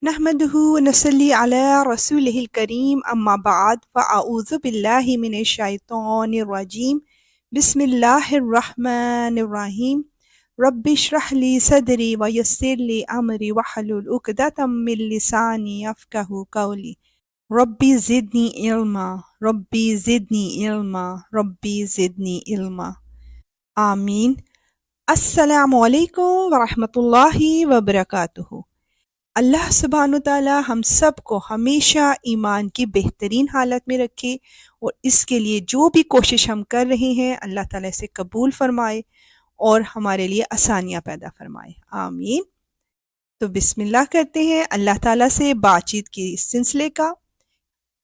نحمده ونصلي على رسوله الكريم أما بعد فأعوذ بالله من الشيطان الرجيم بسم الله الرحمن الرحيم رب اشرح لي صدري ويسر لي أمري واحلل عقدة من لساني يفقهوا قولي ربي زدني علما ربي زدني علما ربي زدني علما آمین۔ السلام علیکم ورحمۃ اللہ وبرکاتہ۔ اللہ سبحانہ وتعالی ہم سب کو ہمیشہ ایمان کی بہترین حالت میں رکھے اور اس کے لیے جو بھی کوشش ہم کر رہے ہیں اللہ تعالیٰ سے قبول فرمائے اور ہمارے لیے آسانیاں پیدا فرمائے، آمین۔ تو بسم اللہ کرتے ہیں اللہ تعالیٰ سے بات چیت کی سلسلے کا۔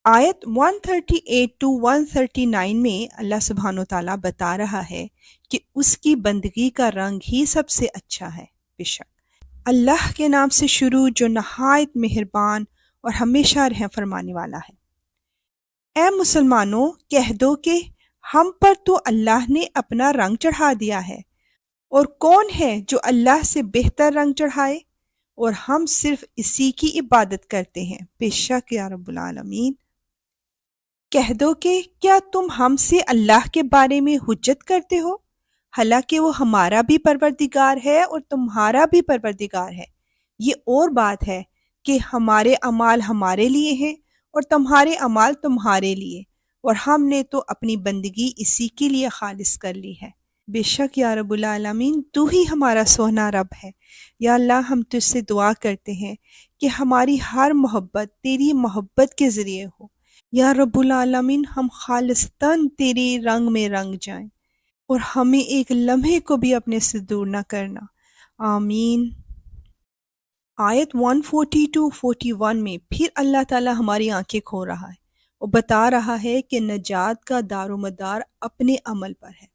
آیت 138 to 139 میں اللہ سبحانہ وتعالی بتا رہا ہے کہ اس کی بندگی کا رنگ ہی سب سے اچھا ہے۔ بے شک اللہ کے نام سے شروع جو نہایت مہربان اور ہمیشہ رحم فرمانے والا ہے۔ اے مسلمانوں، کہہ دو کہ ہم پر تو اللہ نے اپنا رنگ چڑھا دیا ہے، اور کون ہے جو اللہ سے بہتر رنگ چڑھائے، اور ہم صرف اسی کی عبادت کرتے ہیں، بے شک یا رب العالمین۔ کہہ دو کہ کیا تم ہم سے اللہ کے بارے میں حجت کرتے ہو، حالانکہ وہ ہمارا بھی پروردگار ہے اور تمہارا بھی پروردگار ہے۔ یہ اور بات ہے کہ ہمارے اعمال ہمارے لیے ہیں اور تمہارے اعمال تمہارے لیے، اور ہم نے تو اپنی بندگی اسی کے لیے خالص کر لی ہے۔ بے شک یا رب العالمین تو ہی ہمارا سونا رب ہے۔ یا اللہ ہم تجھ سے دعا کرتے ہیں کہ ہماری ہر محبت تیری محبت کے ذریعے ہو۔ یا رب العالمین ہم خالصتاً تیرے رنگ میں رنگ جائیں، اور ہمیں ایک لمحے کو بھی اپنے سے دور نہ کرنا، آمین۔ آیت 140-41 میں پھر اللہ تعالی ہماری آنکھیں کھول رہا ہے اور بتا رہا ہے کہ نجات کا دار و مدار اپنے عمل پر ہے۔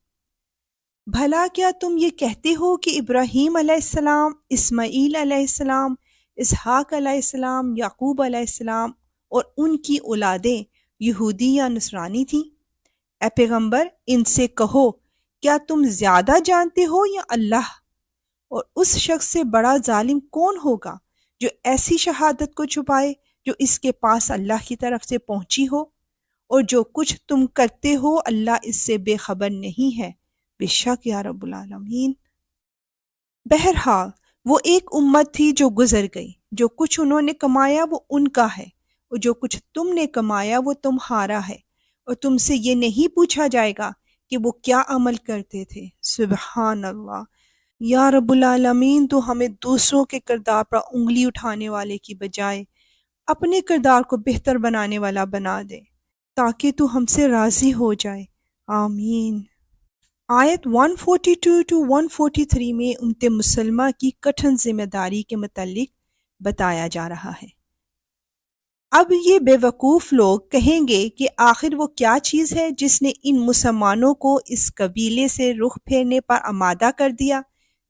بھلا کیا تم یہ کہتے ہو کہ ابراہیم علیہ السلام، اسماعیل علیہ السلام، اسحاق علیہ السلام، یعقوب علیہ السلام اور ان کی اولادیں یہودی یا نصرانی تھیں؟ اے پیغمبر ان سے کہو کیا تم زیادہ جانتے ہو یا اللہ؟ اور اس شخص سے بڑا ظالم کون ہوگا جو ایسی شہادت کو چھپائے جو اس کے پاس اللہ کی طرف سے پہنچی ہو؟ اور جو کچھ تم کرتے ہو اللہ اس سے بے خبر نہیں ہے، بے شک یا رب العالمین۔ بہرحال وہ ایک امت تھی جو گزر گئی، جو کچھ انہوں نے کمایا وہ ان کا ہے، اور جو کچھ تم نے کمایا وہ تمہارا ہے، اور تم سے یہ نہیں پوچھا جائے گا کہ وہ کیا عمل کرتے تھے۔ سبحان اللہ۔ یا رب العالمین تو ہمیں دوسروں کے کردار پر انگلی اٹھانے والے کی بجائے اپنے کردار کو بہتر بنانے والا بنا دے، تاکہ تو ہم سے راضی ہو جائے، آمین۔ آیت 142-143 میں امت مسلمہ کی کٹھن ذمہ داری کے متعلق بتایا جا رہا ہے۔ اب یہ بے وقوف لوگ کہیں گے کہ آخر وہ کیا چیز ہے جس نے ان مسلمانوں کو اس قبیلے سے رخ پھیرنے پر آمادہ کر دیا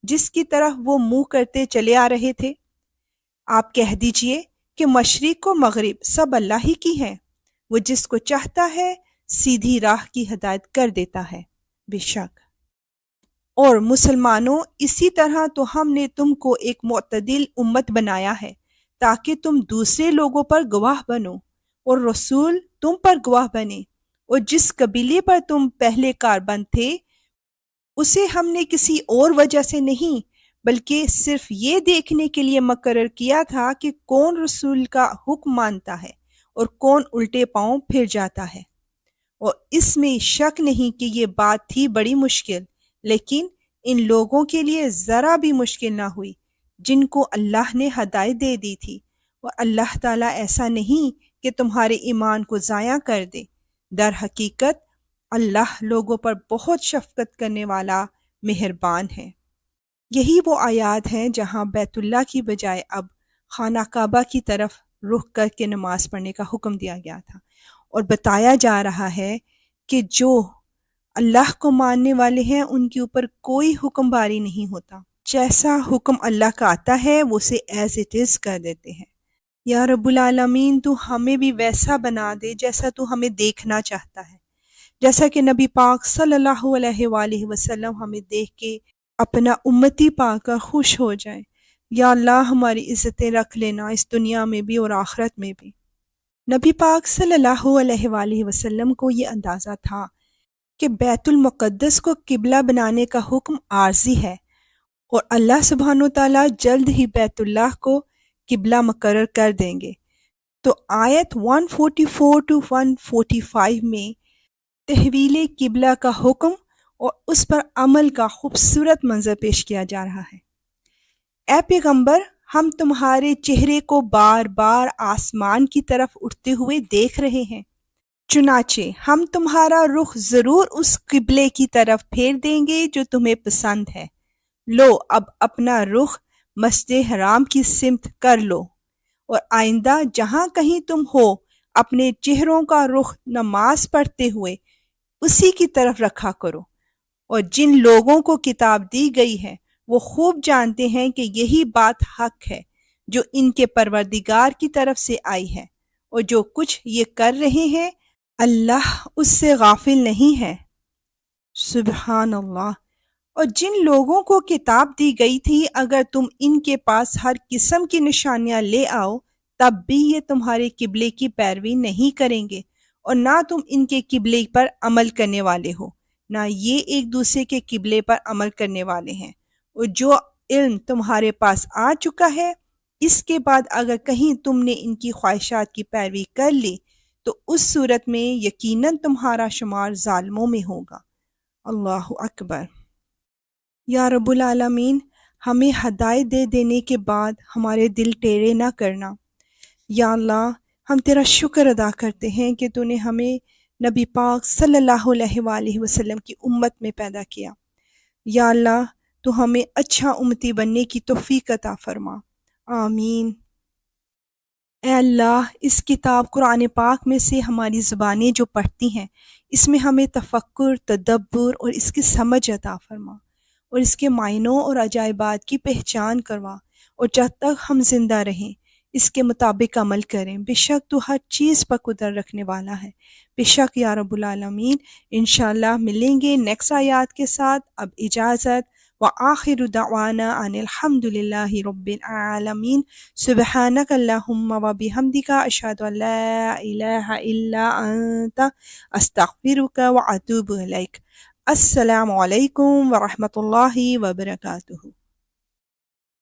جس کی طرف وہ منہ کرتے چلے آ رہے تھے؟ آپ کہہ دیجئے کہ مشرق و مغرب سب اللہ ہی کی ہیں، وہ جس کو چاہتا ہے سیدھی راہ کی ہدایت کر دیتا ہے، بے شک۔ اور مسلمانوں اسی طرح تو ہم نے تم کو ایک معتدل امت بنایا ہے تاکہ تم دوسرے لوگوں پر گواہ بنو اور رسول تم پر گواہ بنے، اور جس قبیلے پر تم پہلے کاربند تھے اسے ہم نے کسی اور وجہ سے نہیں بلکہ صرف یہ دیکھنے کے لیے مقرر کیا تھا کہ کون رسول کا حکم مانتا ہے اور کون الٹے پاؤں پھر جاتا ہے۔ اور اس میں شک نہیں کہ یہ بات تھی بڑی مشکل، لیکن ان لوگوں کے لیے ذرا بھی مشکل نہ ہوئی جن کو اللہ نے ہدایت دے دی تھی، اور اللہ تعالیٰ ایسا نہیں کہ تمہارے ایمان کو ضائع کر دے۔ در حقیقت اللہ لوگوں پر بہت شفقت کرنے والا مہربان ہے۔ یہی وہ آیات ہیں جہاں بیت اللہ کی بجائے اب خانہ کعبہ کی طرف رخ کر کے نماز پڑھنے کا حکم دیا گیا تھا، اور بتایا جا رہا ہے کہ جو اللہ کو ماننے والے ہیں ان کے اوپر کوئی حکم باری نہیں ہوتا، جیسا حکم اللہ کا آتا ہے وہ اسے ایز اٹ از کر دیتے ہیں۔ یا رب العالمین تو ہمیں بھی ویسا بنا دے جیسا تو ہمیں دیکھنا چاہتا ہے، جیسا کہ نبی پاک صلی اللہ علیہ وآلہ وسلم ہمیں دیکھ کے اپنا امتی پا کر خوش ہو جائیں۔ یا اللہ ہماری عزتیں رکھ لینا اس دنیا میں بھی اور آخرت میں بھی۔ نبی پاک صلی اللہ علیہ وآلہ وسلم کو یہ اندازہ تھا کہ بیت المقدس کو قبلہ بنانے کا حکم عارضی ہے اور اللہ سبحانہ وتعالیٰ جلد ہی بیت اللہ کو قبلہ مقرر کر دیں گے۔ تو آیت 144 to 145 میں تحویل قبلہ کا حکم اور اس پر عمل کا خوبصورت منظر پیش کیا جا رہا ہے۔ اے پیغمبر، ہم تمہارے چہرے کو بار بار آسمان کی طرف اٹھتے ہوئے دیکھ رہے ہیں، چنانچہ ہم تمہارا رخ ضرور اس قبلے کی طرف پھیر دیں گے جو تمہیں پسند ہے۔ لو اب اپنا رخ مسجد حرام کی سمت کر لو، اور آئندہ جہاں کہیں تم ہو اپنے چہروں کا رخ نماز پڑھتے ہوئے اسی کی طرف رکھا کرو، اور جن لوگوں کو کتاب دی گئی ہے وہ خوب جانتے ہیں کہ یہی بات حق ہے جو ان کے پروردگار کی طرف سے آئی ہے، اور جو کچھ یہ کر رہے ہیں اللہ اس سے غافل نہیں ہے۔ سبحان اللہ۔ اور جن لوگوں کو کتاب دی گئی تھی اگر تم ان کے پاس ہر قسم کی نشانیاں لے آؤ تب بھی یہ تمہارے قبلے کی پیروی نہیں کریں گے، اور نہ تم ان کے قبلے پر عمل کرنے والے ہو، نہ یہ ایک دوسرے کے قبلے پر عمل کرنے والے ہیں۔ اور جو علم تمہارے پاس آ چکا ہے اس کے بعد اگر کہیں تم نے ان کی خواہشات کی پیروی کر لی تو اس صورت میں یقیناً تمہارا شمار ظالموں میں ہوگا۔ اللہ اکبر۔ یا رب العالمین، ہمیں ہدایت دے دینے کے بعد ہمارے دل ٹیڑے نہ کرنا۔ یا اللہ، ہم تیرا شکر ادا کرتے ہیں کہ تو نے ہمیں نبی پاک صلی اللہ علیہ وآلہ وسلم کی امت میں پیدا کیا۔ یا اللہ، تو ہمیں اچھا امتی بننے کی توفیق عطا فرما۔ آمین۔ اے اللہ، اس کتاب قرآن پاک میں سے ہماری زبانیں جو پڑھتی ہیں اس میں ہمیں تفکر، تدبر اور اس کی سمجھ عطا فرما، اور اس کے معنوں اور عجائبات کی پہچان کروا، اور جب تک ہم زندہ رہیں اس کے مطابق عمل کریں۔ بے شک تو ہر چیز پر قدرت رکھنے والا ہے۔ بے شک یا رب العالمین۔ انشاءاللہ ملیں گے نیکسٹ آیات کے ساتھ۔ اب اجازت، وآخر دعوانا ان الحمد للہ رب العالمین۔ سبحانک اللہم وبحمدک، اشہد ان لا الہ الا انت، استغفرک واتوب الیک۔ السلام علیکم ورحمۃ اللہ وبرکاتہ۔